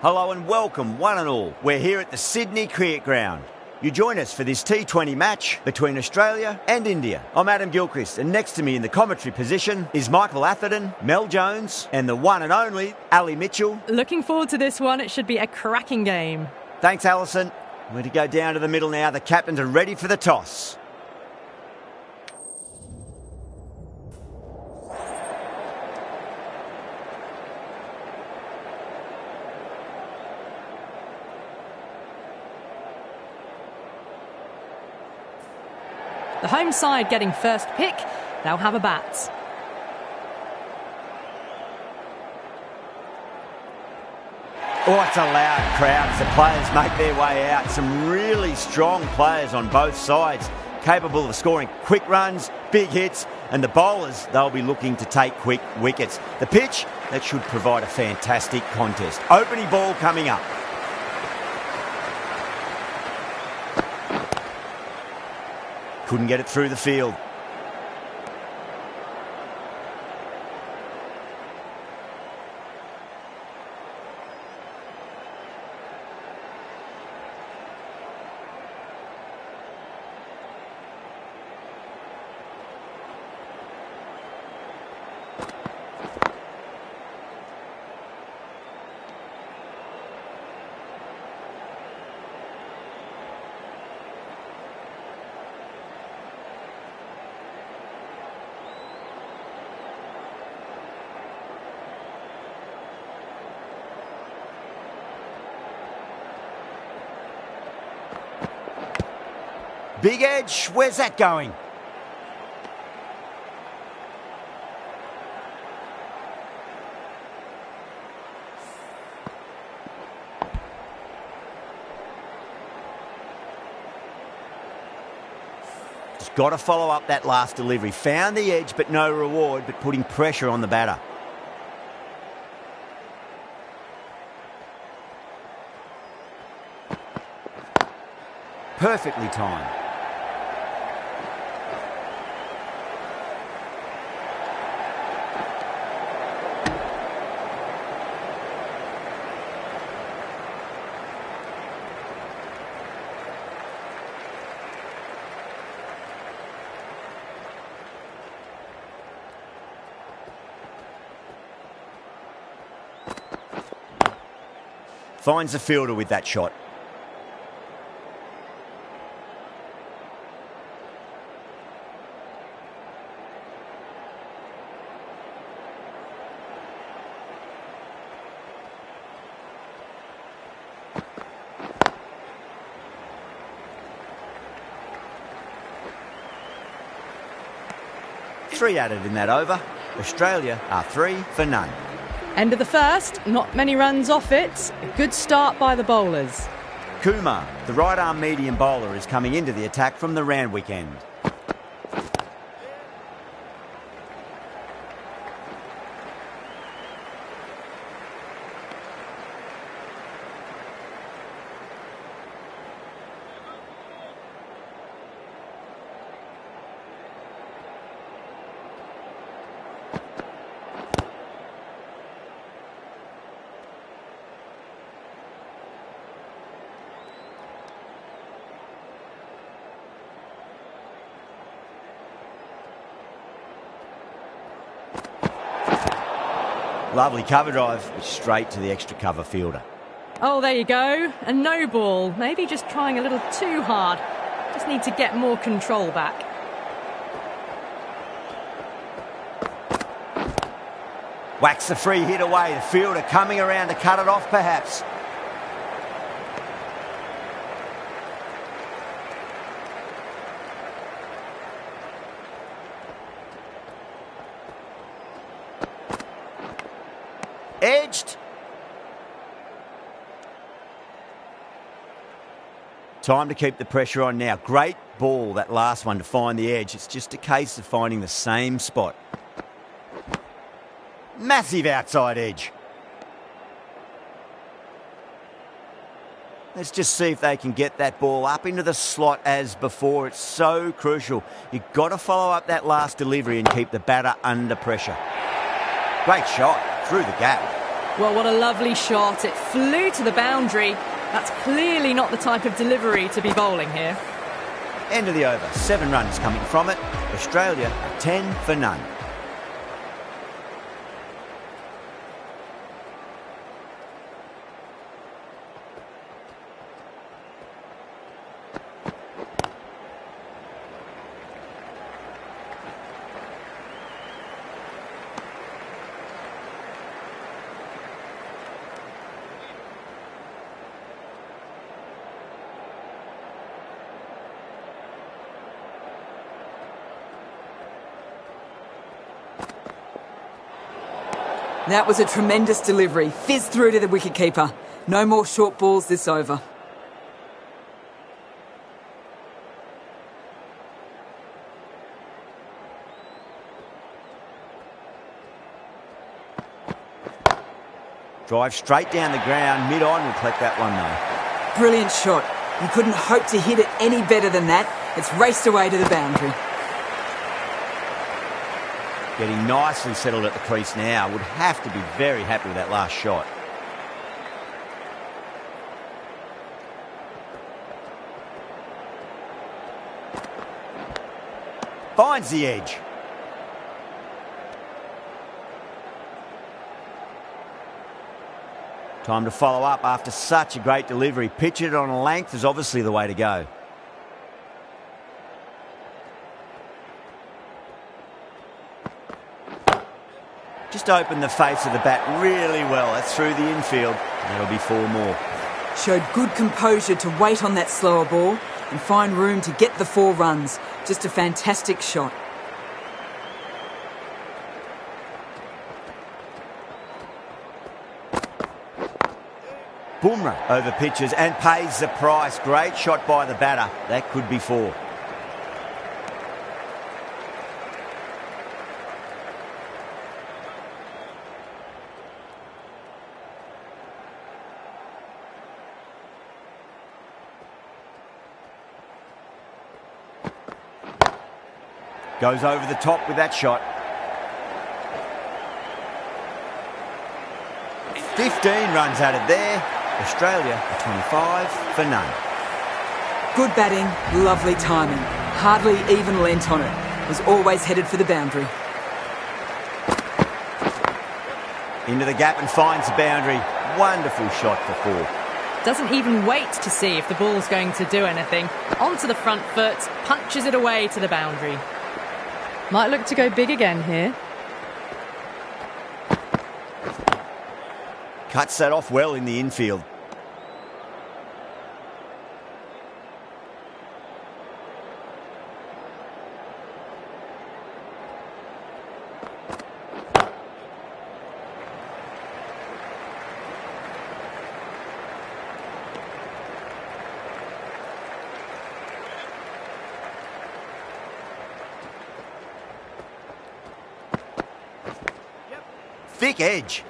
Hello and welcome, one and all. We're here at the Sydney Cricket Ground. You join us for this T20 match between Australia and India. I'm Adam Gilchrist, and next to me in the commentary position is Michael Atherton, Mel Jones, and the one and only Ali Mitchell. Looking forward to this one. It should be a cracking game. Thanks, Alison. We're going to go down to the middle now. The captains are ready for the toss. The home side getting first pick. They'll have a bat. Oh, it's a loud crowd as the players make their way out. Some really strong players on both sides, capable of scoring quick runs, big hits, and the bowlers, they'll be looking to take quick wickets. The pitch, that should provide a fantastic contest. Opening ball coming up. Couldn't get it through the field. Big edge, where's that going? Just got to follow up that last delivery. Found the edge, but no reward, but putting pressure on the batter. Perfectly timed. Finds the fielder with that shot. Three added in that over. Australia are 3 for none. End of the first, not many runs off it. A good start by the bowlers. Kumar, the right-arm medium bowler, is coming into the attack from the Randwick end. Lovely cover drive, straight to the extra cover fielder. Oh, there you go. A no ball. Maybe just trying a little too hard. Just need to get more control back. Whacks the free hit away. The fielder coming around to cut it off, perhaps. Edged. Time to keep the pressure on now. Great ball, that last one, to find the edge. It's just a case of finding the same spot. Massive outside edge. Let's just see if they can get that ball up into the slot as before. It's so crucial. You've got to follow up that last delivery and keep the batter under pressure. Great shot through the gap. Well, what a lovely shot. It flew to the boundary. That's clearly not the type of delivery to be bowling here. End of the over. 7 runs coming from it. Australia are 10 for none. That was a tremendous delivery. Fizzed through to the wicketkeeper. No more short balls this over. Drive straight down the ground. Mid-on will collect that one though. Brilliant shot. You couldn't hope to hit it any better than that. It's raced away to the boundary. Getting nicely settled at the crease now. Would have to be very happy with that last shot. Finds the edge. Time to follow up after such a great delivery. Pitch it on a length is obviously the way to go. Just opened the face of the bat really well. That's through the infield. That'll be 4 more. Showed good composure to wait on that slower ball and find room to get the 4 runs. Just a fantastic shot. Bumrah over pitches and pays the price. Great shot by the batter. That could be 4. Goes over the top with that shot. 15 runs added there. Australia are 25 for none. Good batting, lovely timing. Hardly even lent on it. Was always headed for the boundary. Into the gap and finds the boundary. Wonderful shot for 4. Doesn't even wait to see if the ball's going to do anything. Onto the front foot, punches it away to the boundary. Might look to go big again here. Cuts that off well in the infield. Thick edge.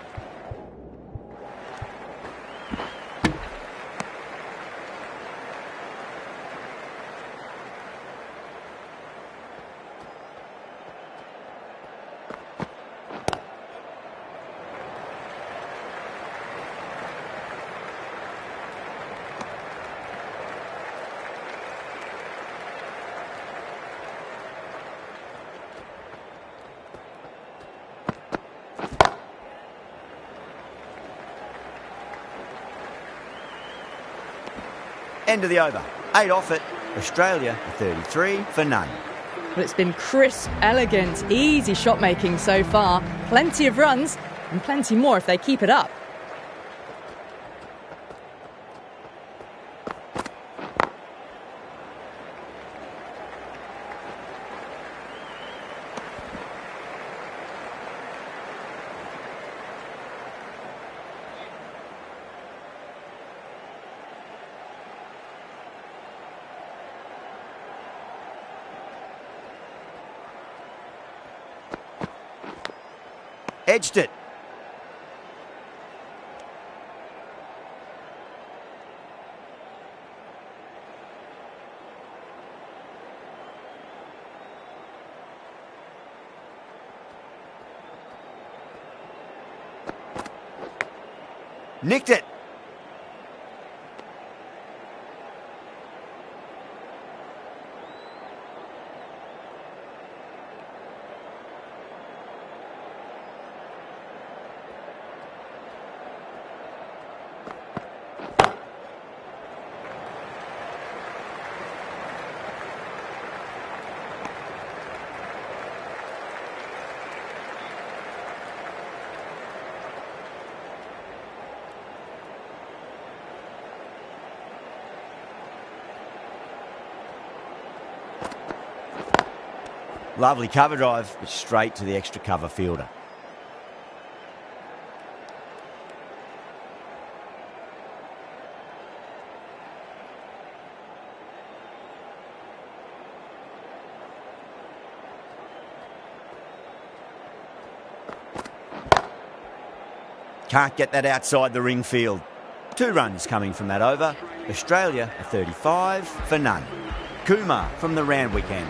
End of the over. 8 off it. Australia 33 for none. Well, it's been crisp, elegant, easy shot making so far. Plenty of runs and plenty more if they keep it up. Edged it. Nicked it. Lovely cover drive, but straight to the extra cover fielder. Can't get that outside the ring field. 2 runs coming from that over. Australia a 35 for none. Kumar from the Randwick end.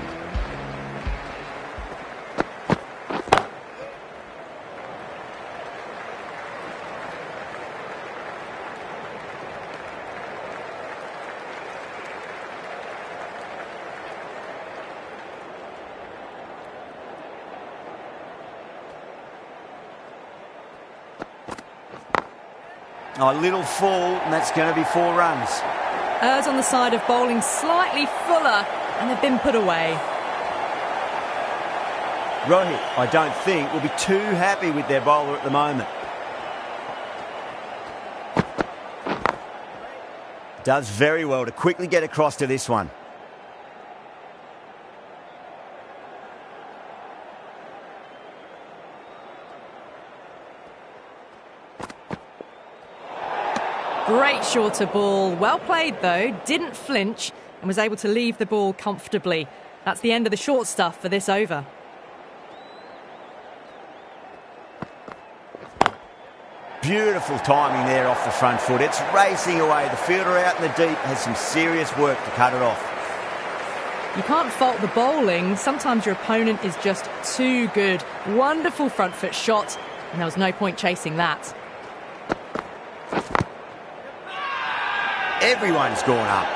A little fall, and that's going to be 4 runs. Errs on the side of bowling slightly fuller, and they've been put away. Rohit, I don't think, will be too happy with their bowler at the moment. Does very well to quickly get across to this one. Great shorter ball. Well played, though. Didn't flinch and was able to leave the ball comfortably. That's the end of the short stuff for this over. Beautiful timing there off the front foot. It's racing away. The fielder out in the deep has some serious work to cut it off. You can't fault the bowling. Sometimes your opponent is just too good. Wonderful front foot shot, and there was no point chasing that. Everyone's gone up.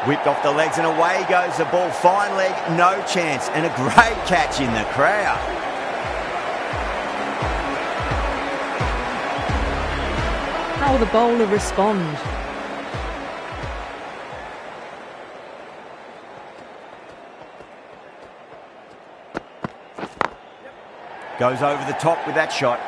Whipped off the legs and away goes the ball. Fine leg, no chance. And a great catch in the crowd. How will the bowler respond? Goes over the top with that shot.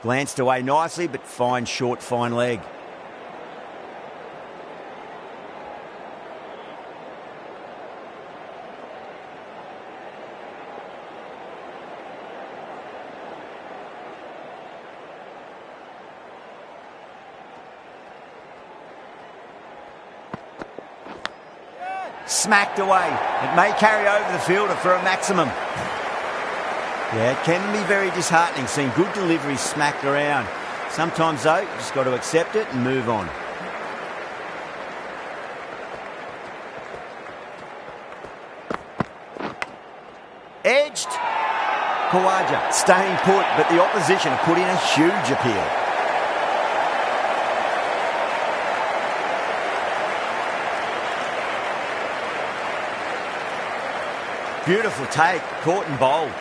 Glanced away nicely, but fine short, fine leg. Smacked away. It may carry over the fielder for a maximum. Yeah, it can be very disheartening seeing good deliveries smacked around. Sometimes, though, you just got to accept it and move on. Edged. Khawaja staying put, but the opposition have put in a huge appeal. Beautiful take, caught and bowled.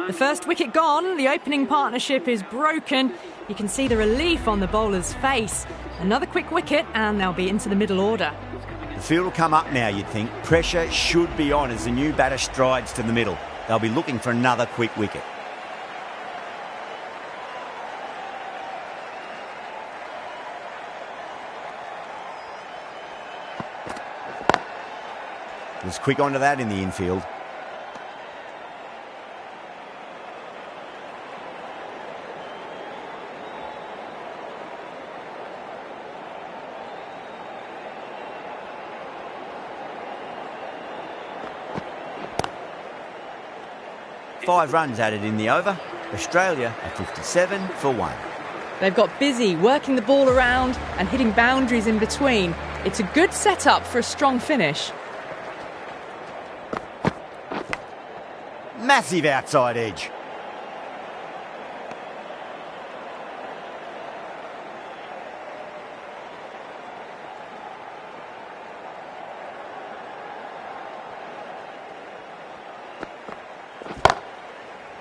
The first wicket gone, the opening partnership is broken. You can see the relief on the bowler's face. Another quick wicket and they'll be into the middle order. The field will come up now, you'd think. Pressure should be on as the new batter strides to the middle. They'll be looking for another quick wicket. Was quick onto that in the infield. 5 runs added in the over. Australia are 57 for 1. They've got busy working the ball around and hitting boundaries in between. It's a good setup for a strong finish. Massive outside edge.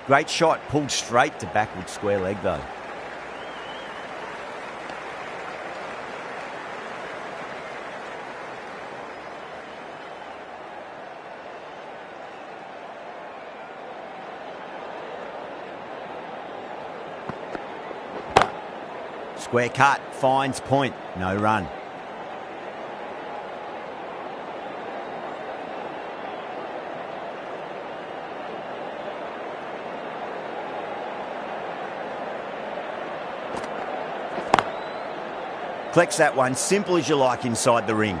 Great shot, pulled straight to backward square leg though. Square cut, finds point, no run. Collects that one, simple as you like inside the ring.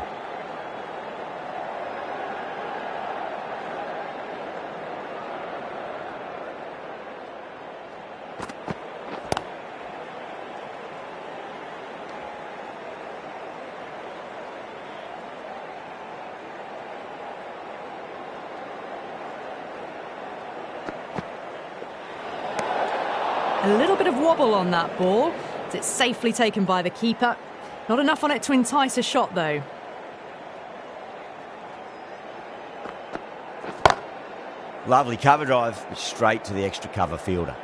A little bit of wobble on that ball. It's safely taken by the keeper. Not enough on it to entice a shot, though. Lovely cover drive, straight to the extra cover fielder.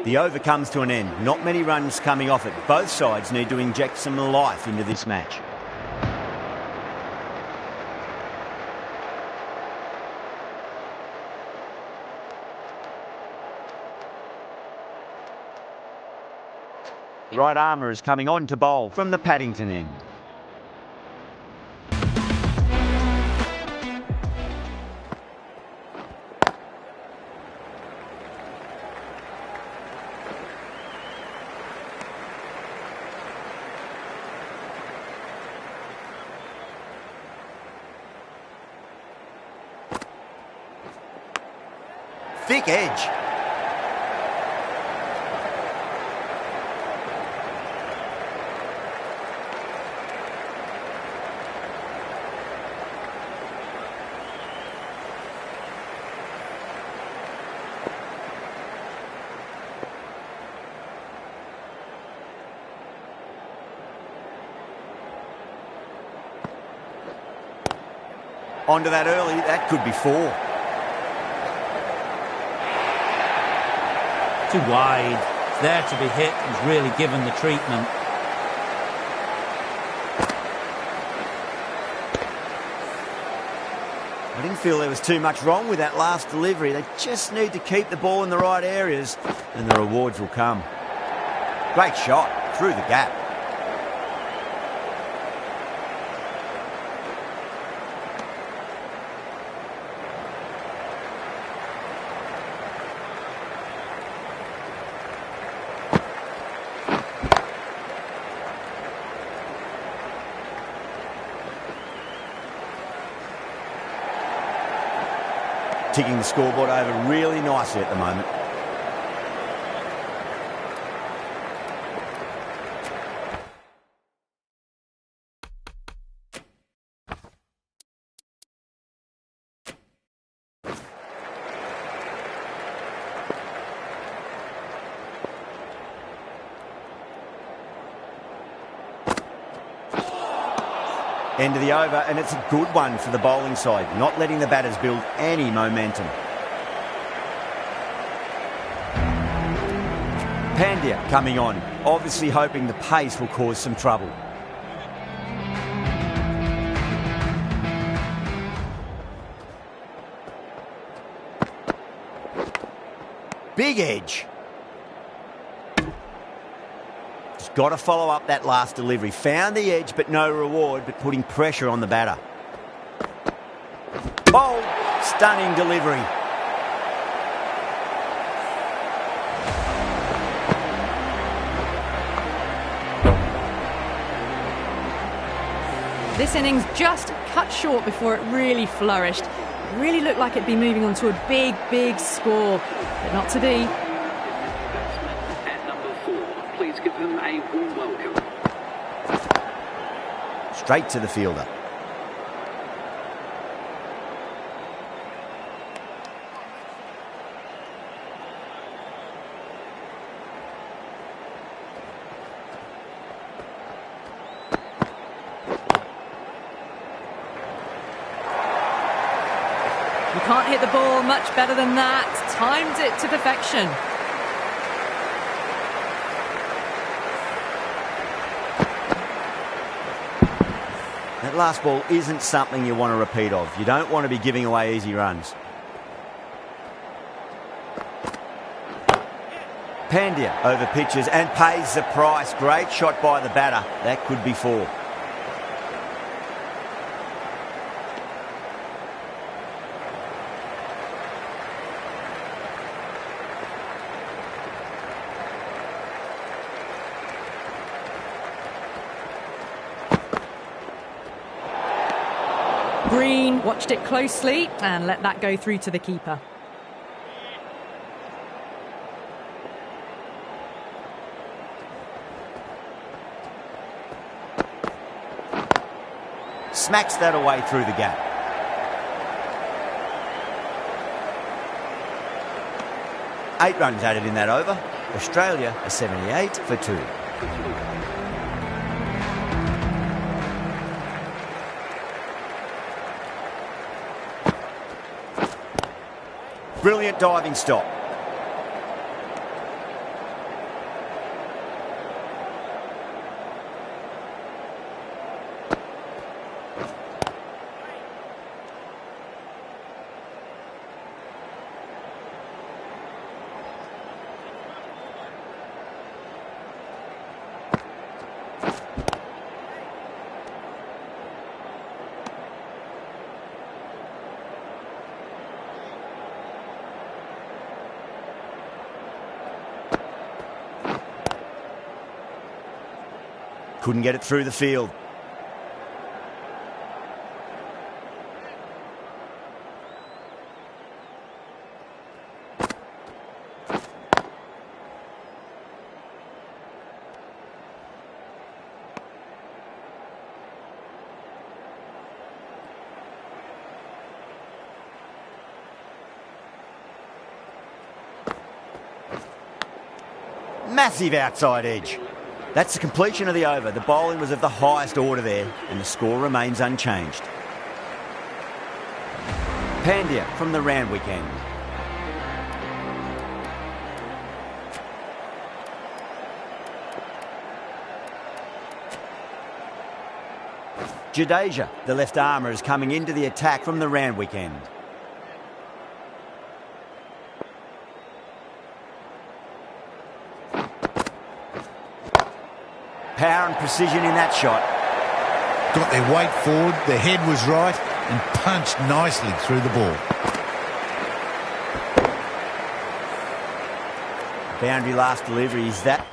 The over comes to an end. Not many runs coming off it. Both sides need to inject some life into this match. Right armour is coming on to bowl from the Paddington end. Thick edge. Onto that early, that could be 4. Too wide. It's there to be hit. He's really given the treatment. I didn't feel there was too much wrong with that last delivery. They just need to keep the ball in the right areas and the rewards will come. Great shot, through the gap. Ticking the scoreboard over really nicely at the moment. End of the over, and it's a good one for the bowling side, not letting the batters build any momentum. Pandya coming on, obviously hoping the pace will cause some trouble. Big edge. Got to follow up that last delivery. Found the edge, but no reward, but putting pressure on the batter. Bold, stunning delivery. This innings just cut short before it really flourished. Really looked like it'd be moving on to a big, big score, but not to be. At number 4, please give him a warm welcome. Straight to the fielder. You can't hit the ball much better than that. Timed it to perfection. That last ball isn't something you want to repeat of. You don't want to be giving away easy runs. Pandya over pitches and pays the price. Great shot by the batter. That could be 4. Green watched it closely and let that go through to the keeper. Smacks that away through the gap. Eight runs added in that over. Australia are 78 for 2. Brilliant diving stop. Couldn't get it through the field. Massive outside edge. That's the completion of the over. The bowling was of the highest order there, and the score remains unchanged. Pandya from the Randwick end. Jadeja, the left armour, is coming into the attack from the Randwick end. Power and precision in that shot. Got their weight forward, their head was right, and punched nicely through the ball. Boundary last delivery is that.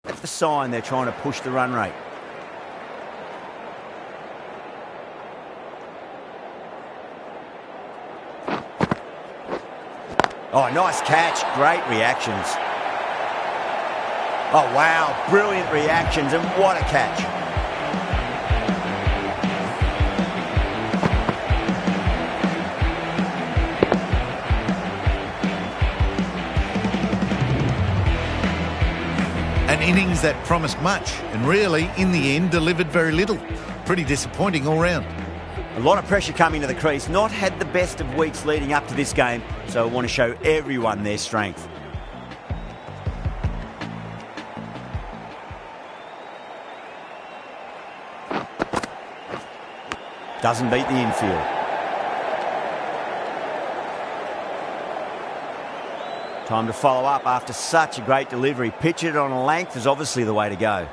That's the sign they're trying to push the run rate. Oh, nice catch. Great reactions. Oh, wow. Brilliant reactions, and what a catch. An innings that promised much and really, in the end, delivered very little. Pretty disappointing all round. A lot of pressure coming to the crease. Not had the best of weeks leading up to this game, so I want to show everyone their strength. Doesn't beat the infield. Time to follow up after such a great delivery. Pitch it on a length is obviously the way to go.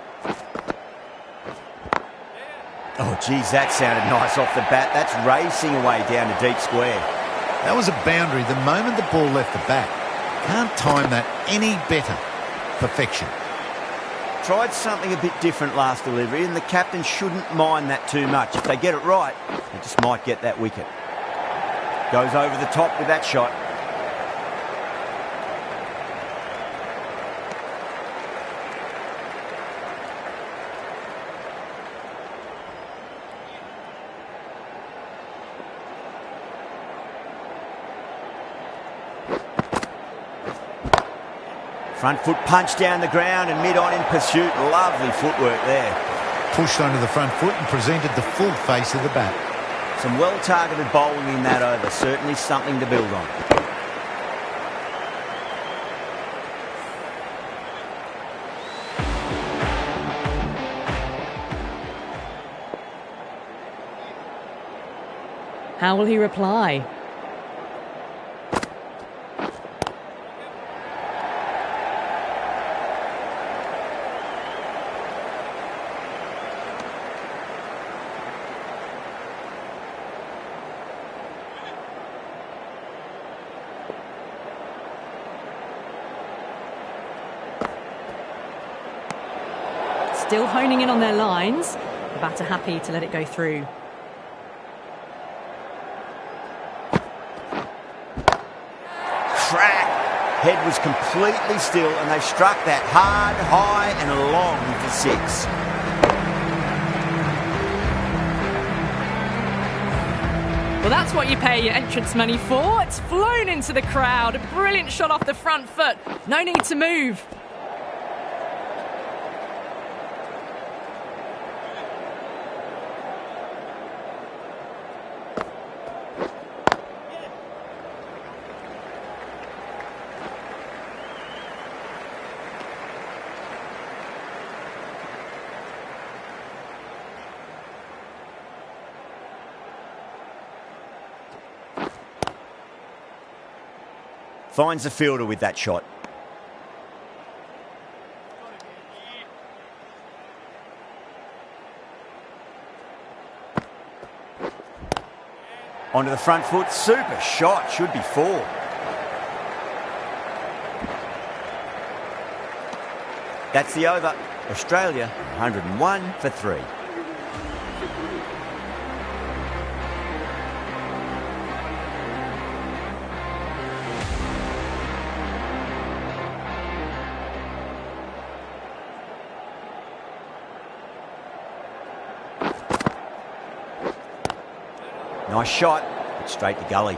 Oh, geez, that sounded nice off the bat. That's racing away down to deep square. That was a boundary the moment the ball left the bat. Can't time that any better. Perfection. tried something a bit different last delivery, and the captain shouldn't mind that too much. If they get it right, they just might get that wicket. Goes over the top with that shot. Front foot punch down the ground and mid-on in pursuit. Lovely footwork there. Pushed onto the front foot and presented the full face of the bat. Some well-targeted bowling in that over. Certainly something to build on. How will he reply? Still honing in on their lines. The batter happy to let it go through. Crack! Head was completely still and they struck that hard, high and long for 6. Well, that's what you pay your entrance money for. It's flown into the crowd. A brilliant shot off the front foot. No need to move. Finds the fielder with that shot. Onto the front foot. Super shot. Should be 4. That's the over. Australia 101 for 3. Nice shot, straight to gully.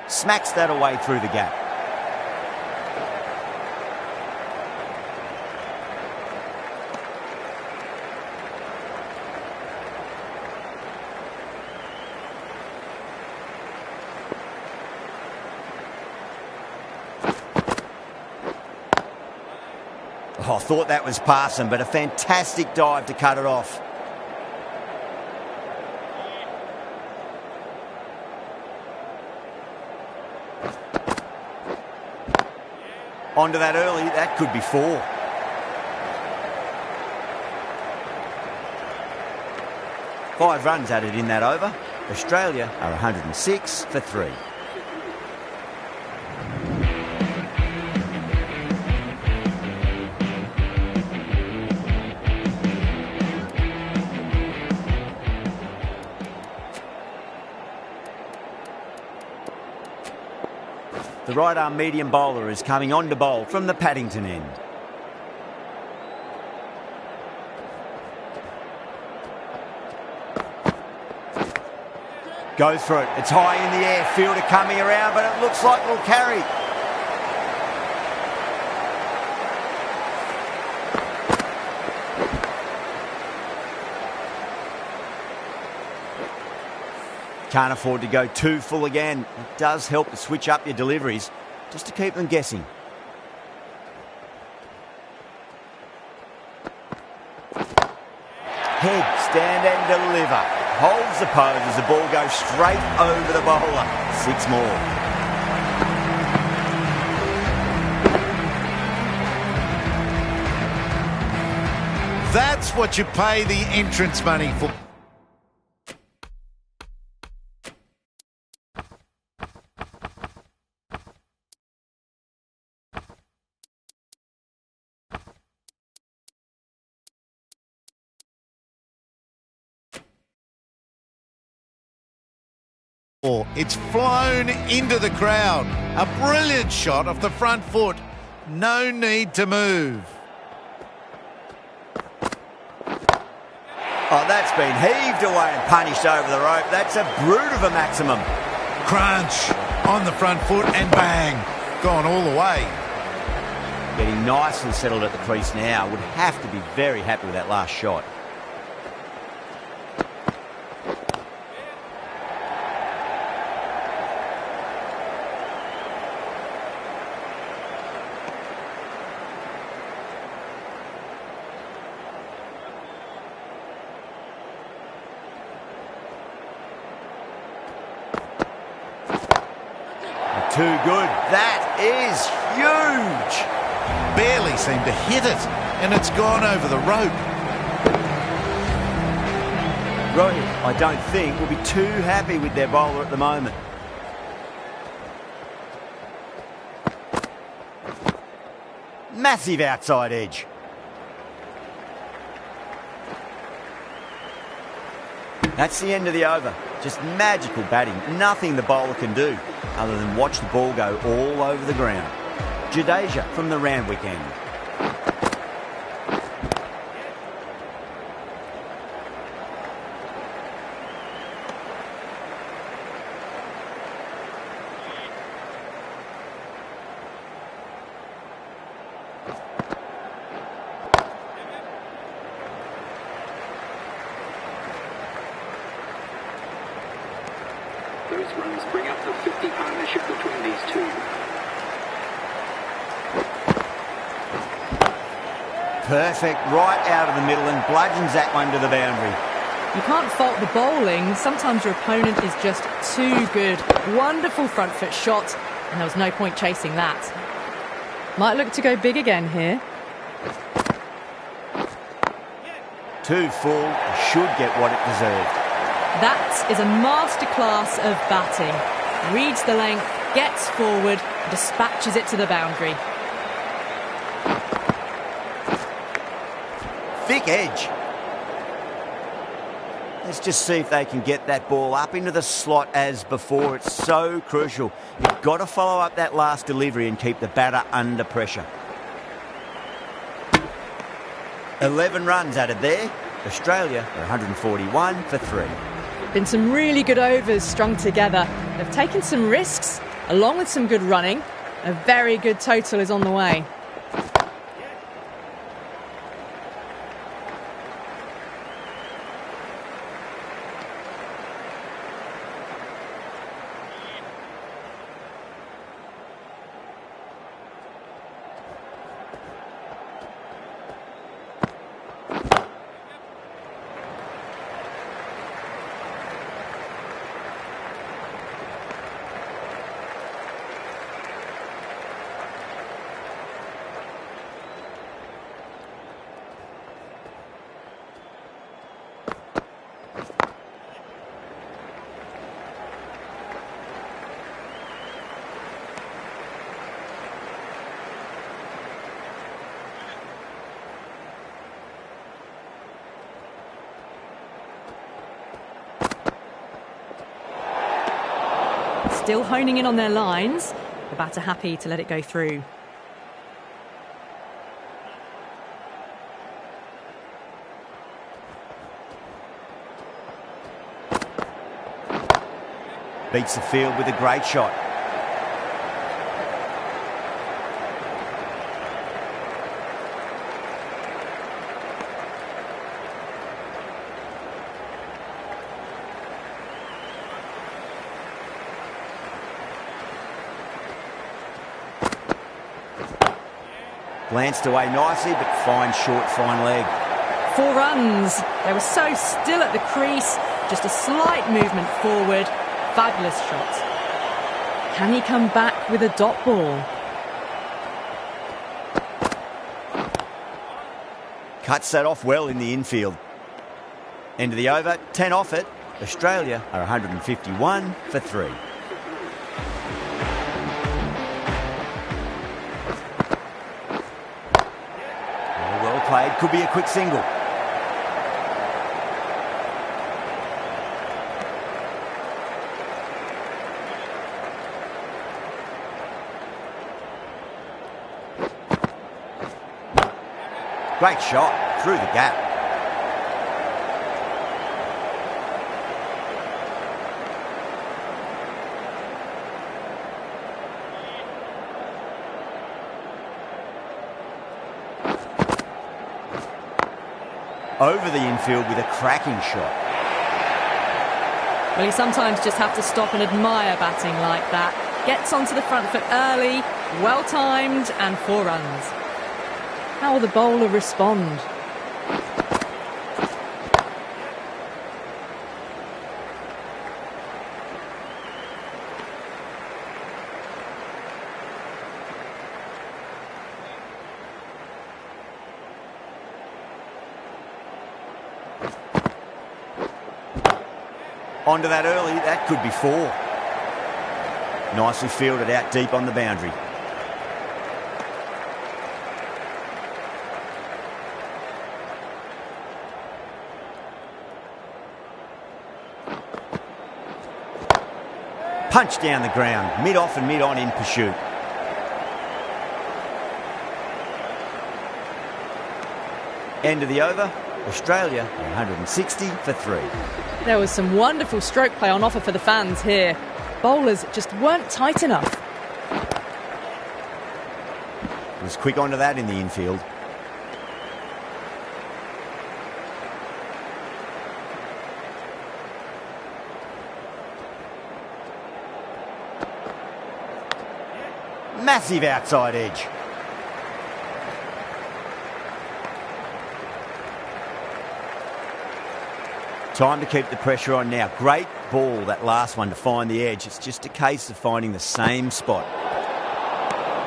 Smacks that away through the gap. Oh, I thought that was passing, but a fantastic dive to cut it off. Onto that early, that could be 4. Five runs added in that over. Australia are 106 for 3. The right-arm medium bowler is coming on to bowl from the Paddington end. Goes for it. It's high in the air. Fielder coming around, but it looks like it'll carry. Can't afford to go too full again. It does help to switch up your deliveries, just to keep them guessing. Head, stand and deliver. Holds the pose as the ball goes straight over the bowler. 6 more. That's what you pay the entrance money for. It's flown into the crowd. A brilliant shot off the front foot. No need to move. Oh, that's been heaved away and punished over the rope. That's a brute of a maximum. Crunch on the front foot and bang. Gone all the way. Getting nicely settled at the crease now. Would have to be very happy with that last shot. Too good. That is huge. Barely seemed to hit it, and it's gone over the rope. Rohit, I don't think, will be too happy with their bowler at the moment. Massive outside edge. That's the end of the over. Just magical batting. Nothing the bowler can do other than watch the ball go all over the ground. Jadeja from the Randwick end. Those runs bring up the 50 partnership between these two. Perfect, right out of the middle and bludgeons that one to the boundary. You can't fault the bowling. Sometimes your opponent is just too good. Wonderful front foot shot, and there was no point chasing that. Might look to go big again here. Too full, should get what it deserved. That is a masterclass of batting. Reads the length, gets forward, dispatches it to the boundary. Thick edge. Let's just see if they can get that ball up into the slot as before. It's so crucial. You've got to follow up that last delivery and keep the batter under pressure. 11 runs added there. Australia are 141 for 3. Been some really good overs strung together. They've taken some risks, along with some good running. A very good total is on the way. Still honing in on their lines. The batter happy to let it go through. Beats the field with a great shot. Glanced away nicely, but fine short, fine leg. 4 runs. They were so still at the crease. Just a slight movement forward. Fabulous shot. Can he come back with a dot ball? Cuts that off well in the infield. End of the over, 10 off it. Australia are 151 for 3. Well played, could be a quick single. Great shot, through the gap. Over the infield with a cracking shot. Well, you sometimes just have to stop and admire batting like that. Gets onto the front foot early, well timed, and 4 runs. How will the bowler respond? Onto that early, that could be 4. Nicely fielded out deep on the boundary. Punch down the ground, mid-off and mid-on in pursuit. End of the over, Australia 160 for 3. There was some wonderful stroke play on offer for the fans here. Bowlers just weren't tight enough. Was quick onto that in the infield. Massive outside edge. Time to keep the pressure on now. Great ball, that last one, to find the edge. It's just a case of finding the same spot.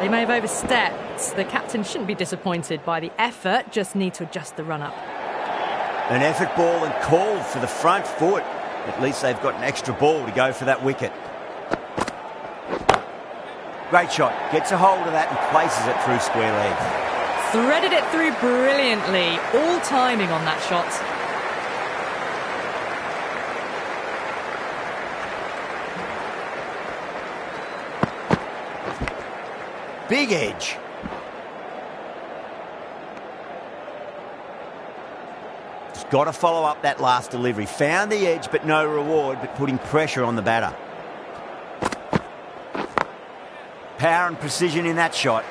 They may have overstepped. The captain shouldn't be disappointed by the effort, just need to adjust the run-up. An effort ball and called for the front foot. At least they've got an extra ball to go for that wicket. Great shot. Gets a hold of that and places it through square leg. Threaded it through brilliantly. All timing on that shot. Big edge. Just got to follow up that last delivery. Found the edge, but no reward, but putting pressure on the batter. Power and precision in that shot.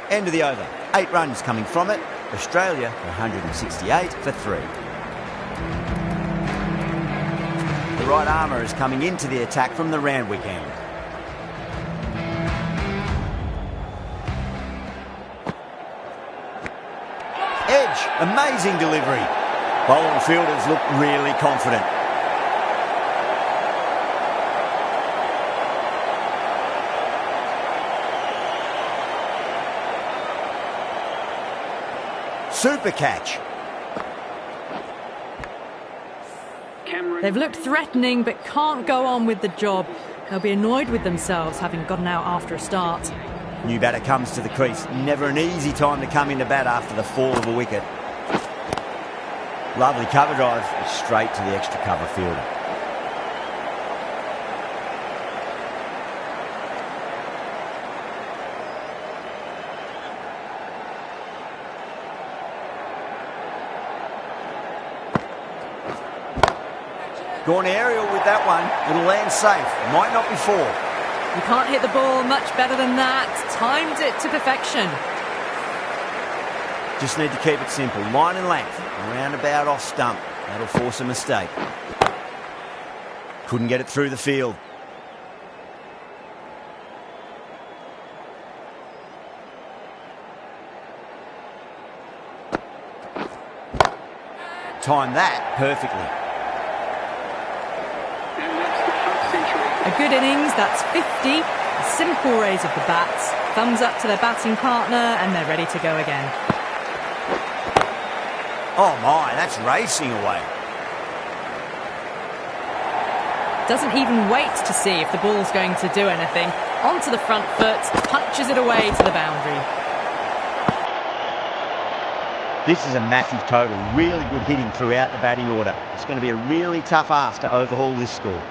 End of the over. 8 runs coming from it. Australia 168 for 3. The right armour is coming into the attack from the Randwick end. Edge, amazing delivery. Bowling fielders look really confident. Super catch. They've looked threatening but can't go on with the job. They'll be annoyed with themselves having gotten out after a start. New batter comes to the crease. Never an easy time to come into bat after the fall of a wicket. Lovely cover drive, straight to the extra cover fielder. Gone aerial with that one. It'll land safe. Might not be four. You can't hit the ball much better than that. Timed it to perfection. Just need to keep it simple. Line and length. Roundabout off stump. That'll force a mistake. Couldn't get it through the field. Timed that perfectly. A good innings, that's 50. A simple raise of the bats. Thumbs up to their batting partner and they're ready to go again. Oh my, that's racing away. Doesn't even wait to see if the ball's going to do anything. Onto the front foot, punches it away to the boundary. This is a massive total. Really good hitting throughout the batting order. It's going to be a really tough ask to overhaul this score.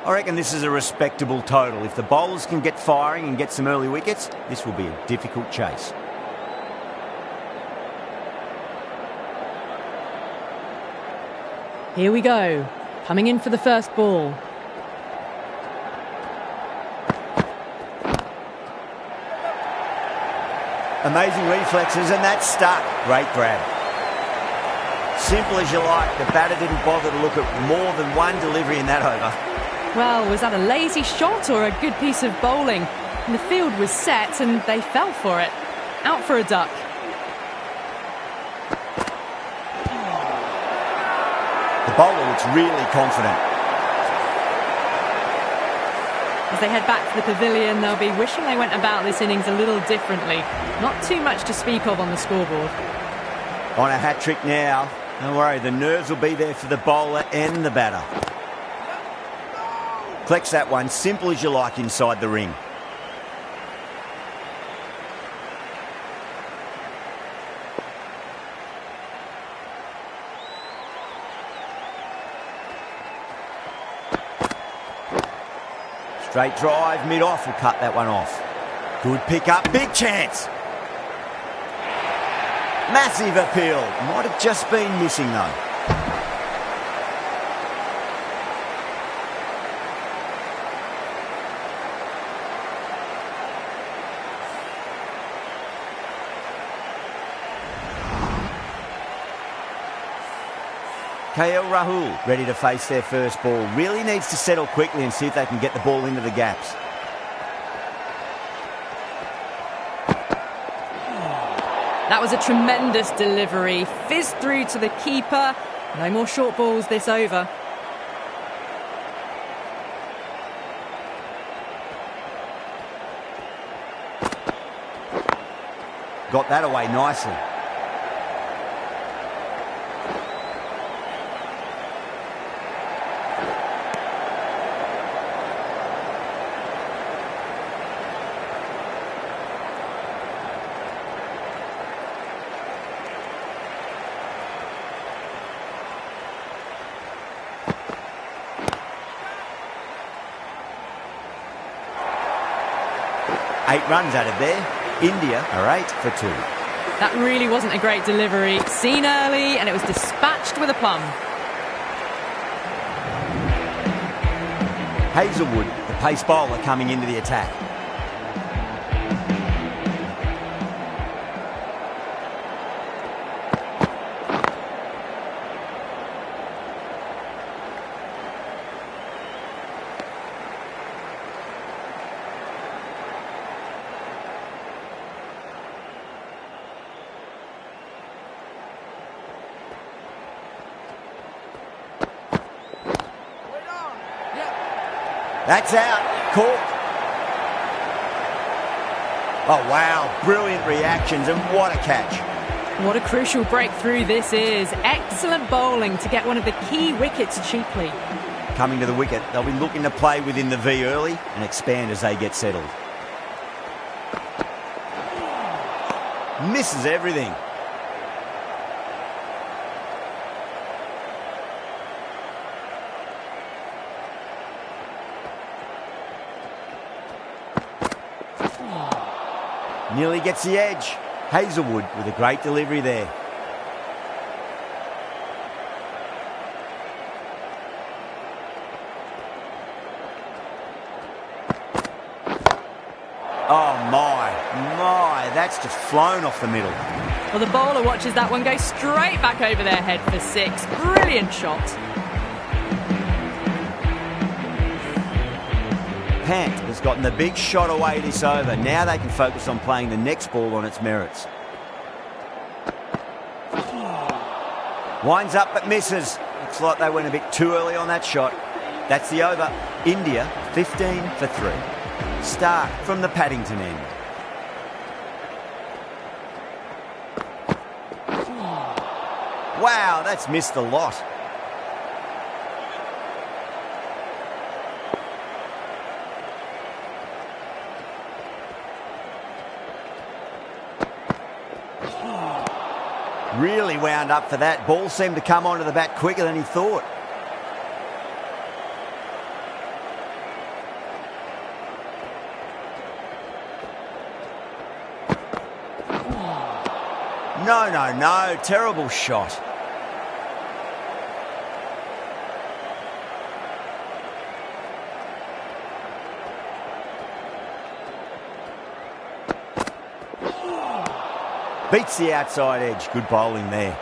I reckon this is a respectable total. If the bowlers can get firing and get some early wickets, this will be a difficult chase. Here we go. Coming in for the first ball. Amazing reflexes, and that's stuck. Great grab. Simple as you like. The batter didn't bother to look at more than one delivery in that over. Well, was that a lazy shot or a good piece of bowling? And the field was set and they fell for it. Out for a duck. The bowler looks really confident. As they head back to the pavilion, they'll be wishing they went about this innings a little differently. Not too much to speak of on the scoreboard. On a hat-trick now. Don't worry, the nerves will be there for the bowler and the batter. Collects that one, simple as you like, inside the ring. Straight drive, mid-off will cut that one off. Good pick up, big chance. Massive appeal. Might have just been missing though. KL Rahul ready to face their first ball. Really needs to settle quickly and see if they can get the ball into the gaps. That was a tremendous delivery. Fizzed through to the keeper. No more short balls this over. Got that away nicely. Eight runs out of there. India are 8 for 2. That really wasn't a great delivery. Seen early, and it was dispatched with a plum. Hazelwood, the pace bowler, coming into the attack. That's out. Caught. Oh, wow. Brilliant reactions, and what a catch. What a crucial breakthrough this is. Excellent bowling to get one of the key wickets cheaply. Coming to the wicket, they'll be looking to play within the V early and expand as they get settled. Misses everything. Nearly gets the edge. Hazelwood with a great delivery there. Oh my, that's just flown off the middle. Well, the bowler watches that one go straight back over their head for 6. Brilliant shot. Pant has gotten the big shot away this over. Now they can focus on playing the next ball on its merits. Winds up but misses. Looks like they went a bit too early on that shot. That's the over. India 15 for 3. Start from the Paddington end. Wow, that's missed a lot. Really wound up for that. Ball seemed to come onto the bat quicker than he thought. No. Terrible shot. Beats the outside edge. Good bowling there.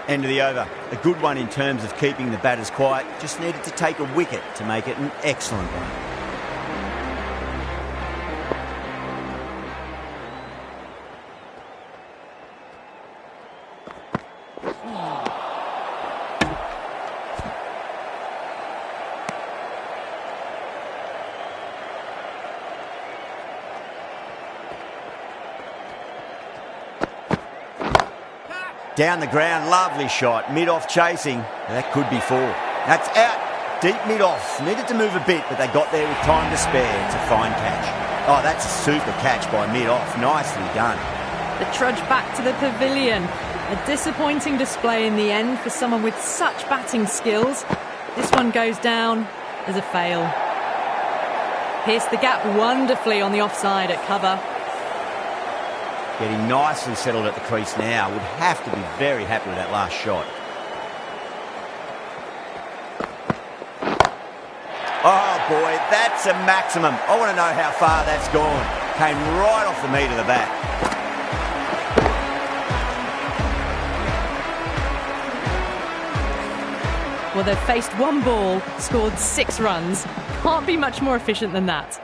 End of the over. A good one in terms of keeping the batters quiet. Just needed to take a wicket to make it an excellent one. Down the ground, lovely shot. Mid-off chasing. That could be 4. That's out. Deep mid-off. Needed to move a bit, but they got there with time to spare. It's a fine catch. Oh, that's a super catch by mid-off. Nicely done. The trudge back to the pavilion. A disappointing display in the end for someone with such batting skills. This one goes down as a fail. Pierced the gap wonderfully on the offside at cover. Getting nicely settled at the crease now. Would have to be very happy with that last shot. Oh boy, that's a maximum. I want to know how far that's gone. Came right off the meat of the bat. Well, they've faced one ball, scored 6 runs. Can't be much more efficient than that.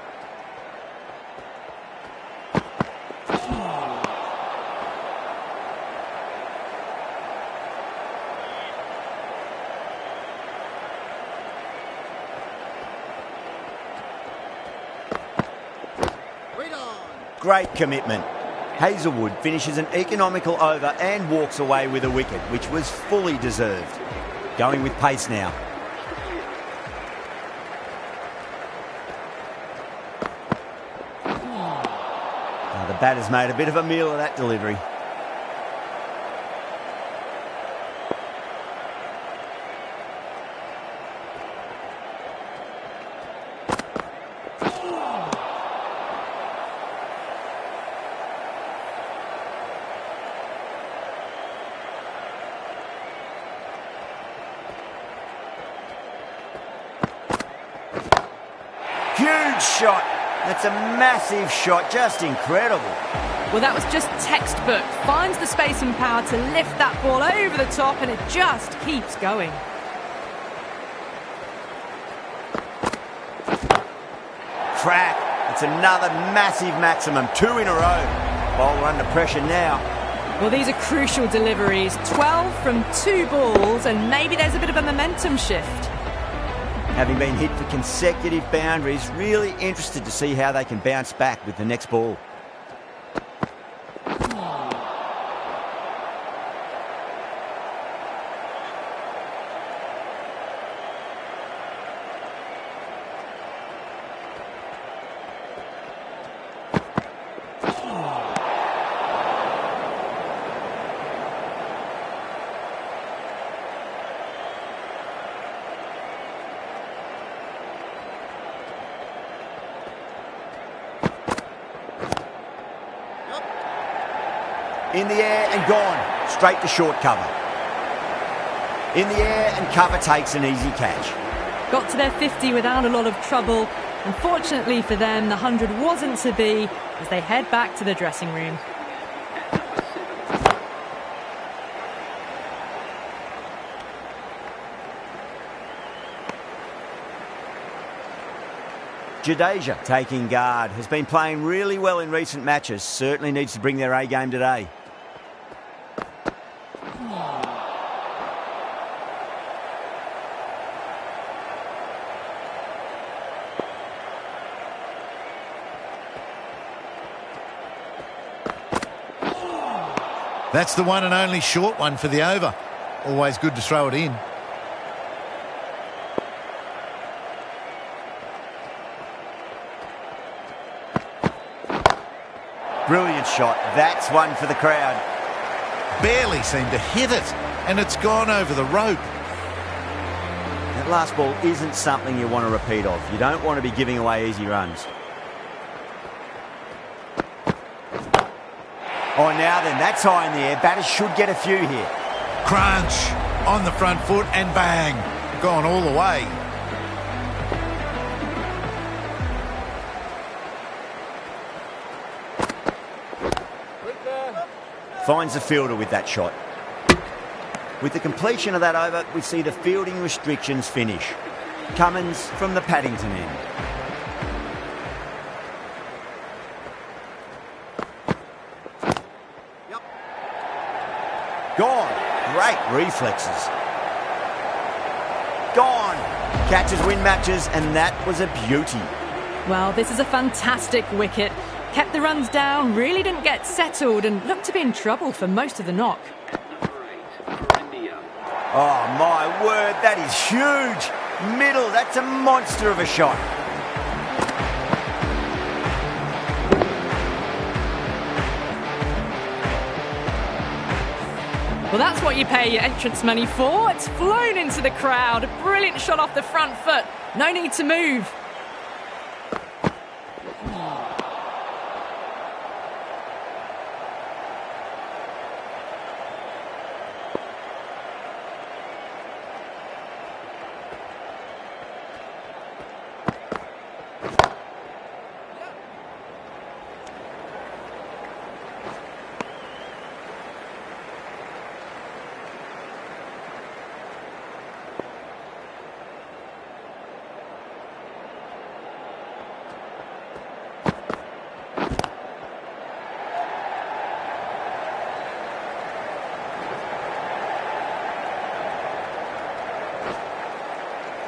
Great commitment. Hazelwood finishes an economical over and walks away with a wicket, which was fully deserved. Going with pace now. Oh, the batter's made a bit of a meal of that delivery. Huge shot. That's a massive shot. Just incredible. Well, that was just textbook. Finds the space and power to lift that ball over the top, and it just keeps going. Crack. It's another massive maximum. 2 in a row. Bowler under pressure now. Well, these are crucial deliveries. 12 from 2 balls, and maybe there's a bit of a momentum shift. Having been hit for consecutive boundaries, really interested to see how they can bounce back with the next ball. In the air and gone. Straight to short cover. In the air and cover takes an easy catch. Got to their 50 without a lot of trouble. Unfortunately for them, the 100 wasn't to be as they head back to the dressing room. Jadeja taking guard. Has been playing really well in recent matches. Certainly needs to bring their A game today. That's the one and only short one for the over. Always good to throw it in. Brilliant shot. That's one for the crowd. Barely seemed to hit it, and it's gone over the rope. That last ball isn't something you want to repeat of. You don't want to be giving away easy runs. Oh, now then, that's high in the air. Batters should get a few here. Crunch on the front foot and bang. Gone all the way. Finds the fielder with that shot. With the completion of that over, we see the fielding restrictions finish. Cummins from the Paddington end. Gone. Great reflexes. Gone. Catches win matches, and that was a beauty. Well, this is a fantastic wicket. Kept the runs down, really didn't get settled, and looked to be in trouble for most of the knock. Oh, my word, that is huge. Middle, that's a monster of a shot. Well, that's what you pay your entrance money for. It's flown into the crowd. A brilliant shot off the front foot. No need to move.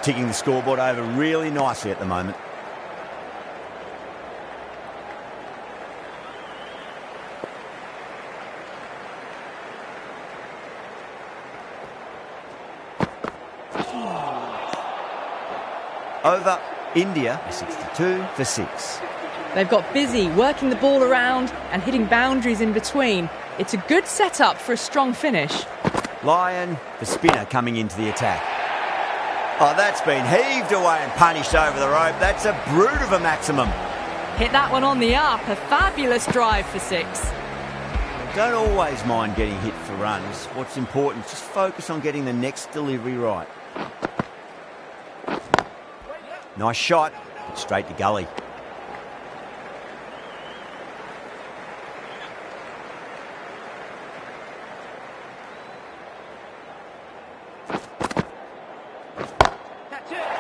Ticking the scoreboard over really nicely at the moment. Over India, 62 for 6. They've got busy working the ball around and hitting boundaries in between. It's a good setup for a strong finish. Lyon, the spinner, coming into the attack. Oh, that's been heaved away and punished over the rope. That's a brute of a maximum. Hit that one on the up. A fabulous drive for 6. Don't always mind getting hit for runs. What's important is just focus on getting the next delivery right. Nice shot, but straight to gully.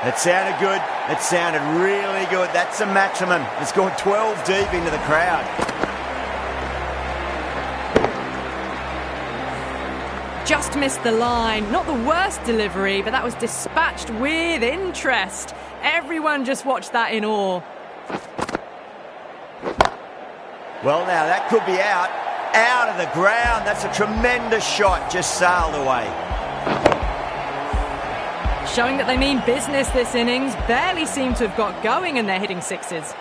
It sounded good. It sounded really good. That's a maximum. It's gone 12 deep into the crowd. Just missed the line. Not the worst delivery, but that was dispatched with interest. Everyone just watched that in awe. Well, now that could be out of the ground. That's a tremendous shot. Just sailed away. Showing that they mean business this innings. Barely seem to have got going and they're hitting 6s.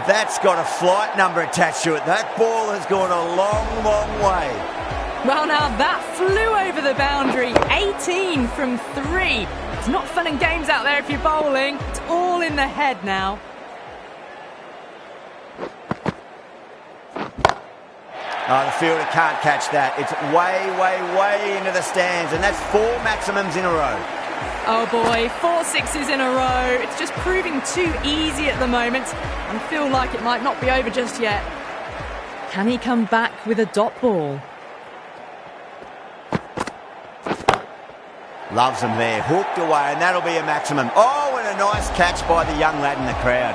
That's got a flight number attached to it. That ball has gone a long, long way. Well, now that flew over the boundary. 18 from 3. It's not fun and games out there if you're bowling. It's all in the head now. Oh, the fielder can't catch that. It's way, way, way into the stands, and that's 4 maximums in a row. Oh boy, 4 6s in a row. It's just proving too easy at the moment, and I feel like it might not be over just yet. Can he come back with a dot ball? Loves them there, hooked away, and that'll be a maximum. Oh, and a nice catch by the young lad in the crowd.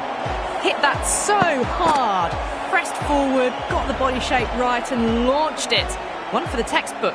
Hit that so hard. Pressed forward, got the body shape right and launched it. One for the textbook.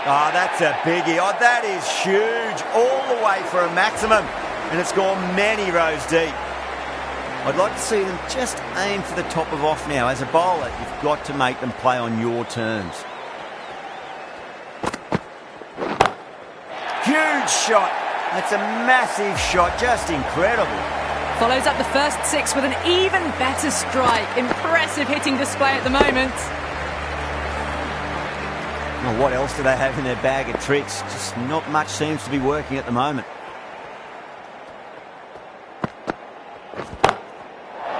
Oh, that's a biggie. Oh, that is huge. All the way for a maximum. And it's gone many rows deep. I'd like to see them just aim for the top of off now. As a bowler, you've got to make them play on your terms. Huge shot. That's a massive shot. Just incredible. Follows up the first 6 with an even better strike. Impressive hitting display at the moment. Well, what else do they have in their bag of tricks? Just not much seems to be working at the moment.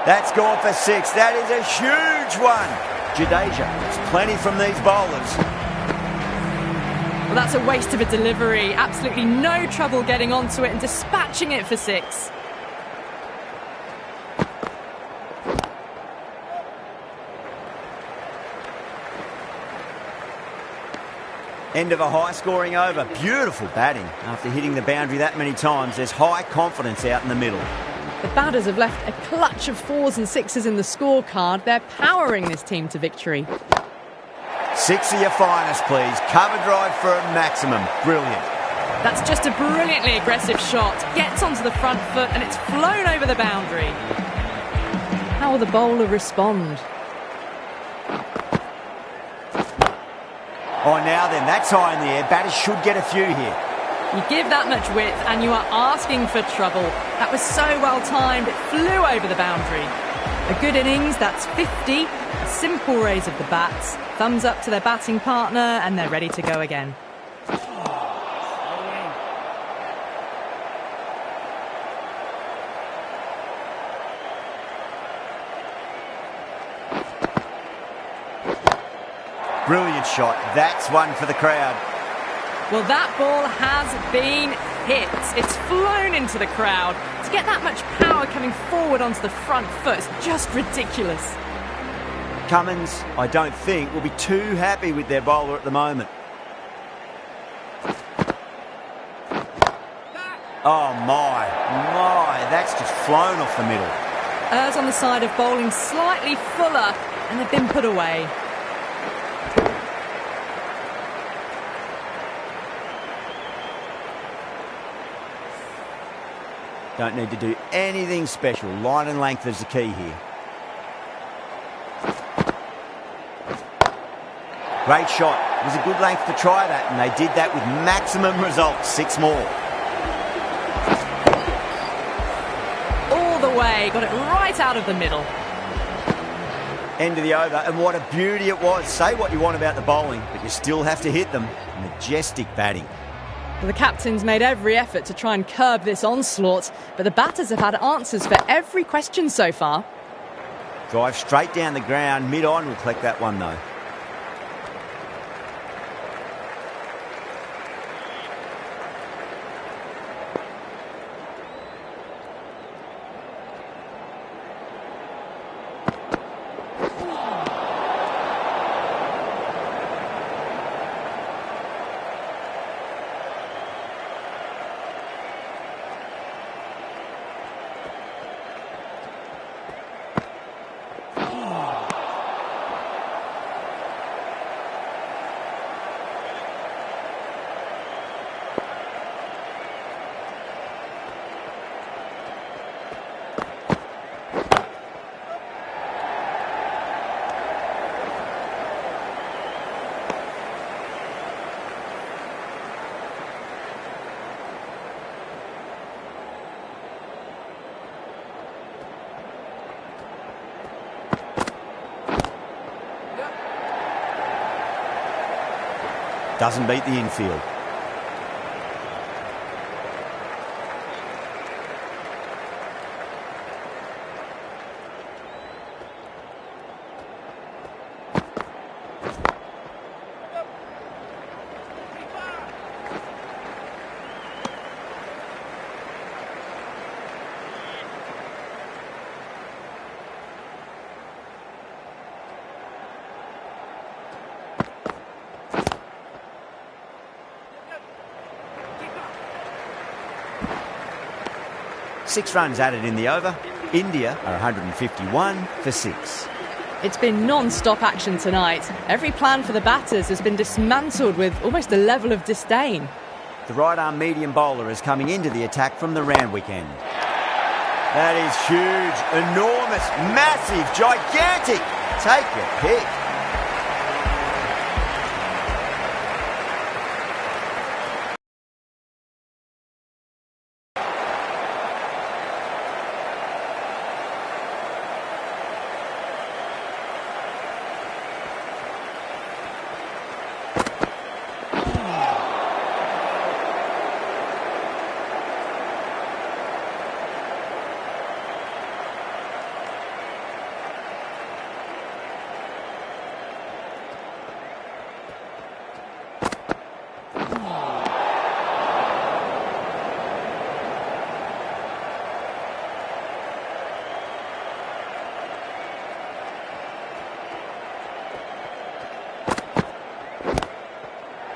That's gone for 6. That is a huge one. Jadeja, it's plenty from these bowlers. Well, that's a waste of a delivery. Absolutely no trouble getting onto it and dispatching it for 6. End of a high-scoring over. Beautiful batting. After hitting the boundary that many times, there's high confidence out in the middle. The batters have left a clutch of 4s and 6s in the scorecard. They're powering this team to victory. 6 of your finest, please. Cover drive for a maximum. Brilliant. That's just a brilliantly aggressive shot. Gets onto the front foot and it's flown over the boundary. How will the bowler respond? Oh, now then, that's high in the air. Batters should get a few here. You give that much width and you are asking for trouble. That was so well timed, it flew over the boundary. A good innings, that's 50. A simple raise of the bats. Thumbs up to their batting partner and they're ready to go again. Brilliant shot. That's one for the crowd. Well, that ball has been hit. It's flown into the crowd. To get that much power coming forward onto the front foot is just ridiculous. Cummins, I don't think, will be too happy with their bowler at the moment. Oh, my, that's just flown off the middle. Errs on the side of bowling slightly fuller, and they've been put away. Don't need to do anything special. Line and length is the key here. Great shot. It was a good length to try that, and they did that with maximum results. 6 more. All the way. Got it right out of the middle. End of the over, and what a beauty it was. Say what you want about the bowling, but you still have to hit them. Majestic batting. Well, the captain's made every effort to try and curb this onslaught, but the batters have had answers for every question so far. Drive straight down the ground. Mid-on will collect that one, though. Doesn't beat the infield. Six runs added in the over. India are 151 for 6. It's been non-stop action tonight. Every plan for the batters has been dismantled with almost a level of disdain. The right-arm medium bowler is coming into the attack from the Randwick end. That is huge, enormous, massive, gigantic. Take your pick.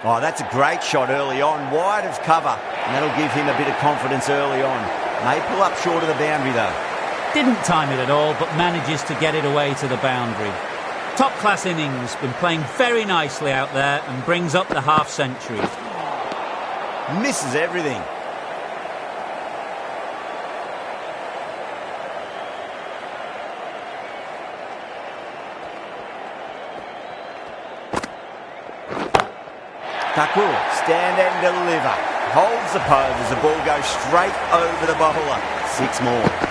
Oh, that's a great shot early on, wide of cover, and that'll give him a bit of confidence early on. May pull up short of the boundary though. Didn't time it at all, but manages to get it away to the boundary. Top-class innings, been playing very nicely out there and brings up the half-century. Misses everything. Thakur, stand and deliver. Holds the pose as the ball goes straight over the bowler. 6 more.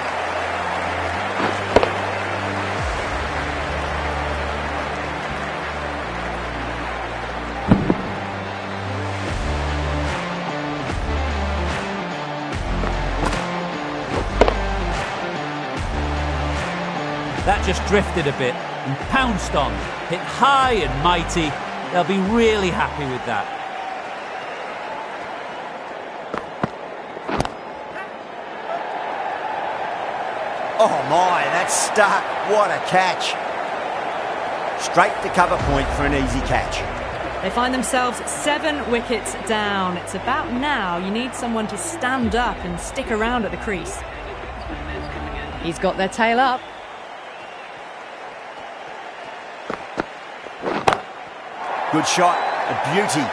That just drifted a bit and pounced on. Hit high and mighty. They'll be really happy with that. Oh my, that's stuck. What a catch. Straight to cover point for an easy catch. They find themselves 7 wickets down. It's about now you need someone to stand up and stick around at the crease. He's got their tail up. Good shot, a beauty.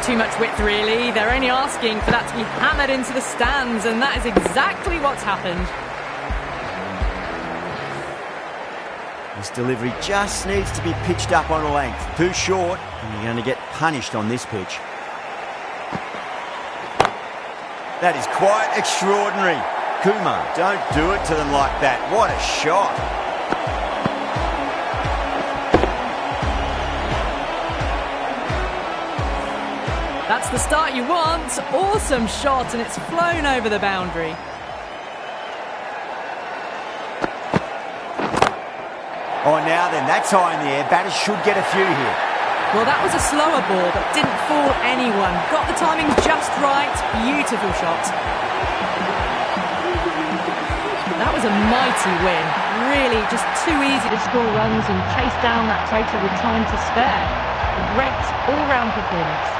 Too much width, really. They're only asking for that to be hammered into the stands, and that is exactly what's happened. This delivery just needs to be pitched up on a length. Too short, and you're going to get punished on this pitch. That is quite extraordinary. Kumar, don't do it to them like that. What a shot. That's the start you want. Awesome shot, and it's flown over the boundary. Oh, now then, that's high in the air. Batters should get a few here. Well, that was a slower ball, but didn't fool anyone. Got the timing just right. Beautiful shot. That was a mighty win. Really just too easy to score runs and chase down that total with time to spare. A great all-round performance.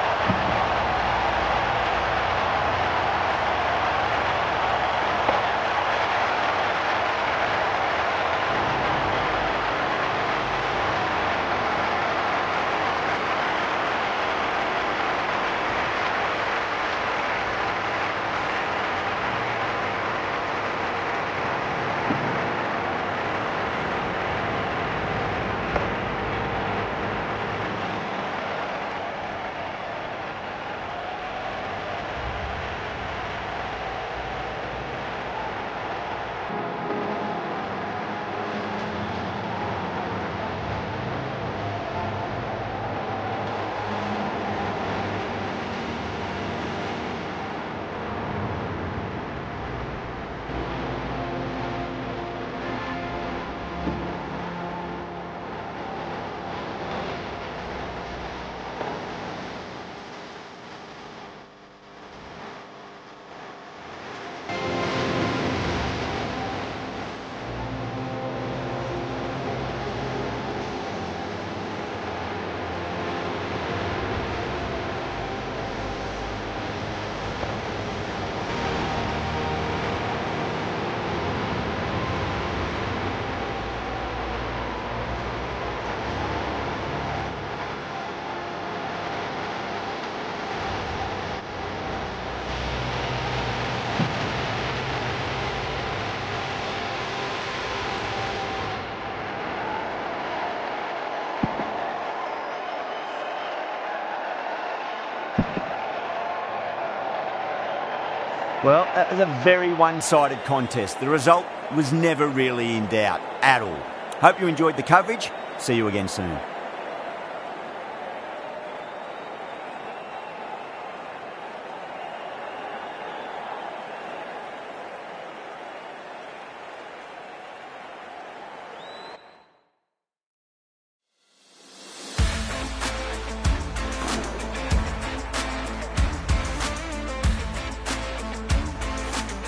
Well, that was a very one-sided contest. The result was never really in doubt at all. Hope you enjoyed the coverage. See you again soon.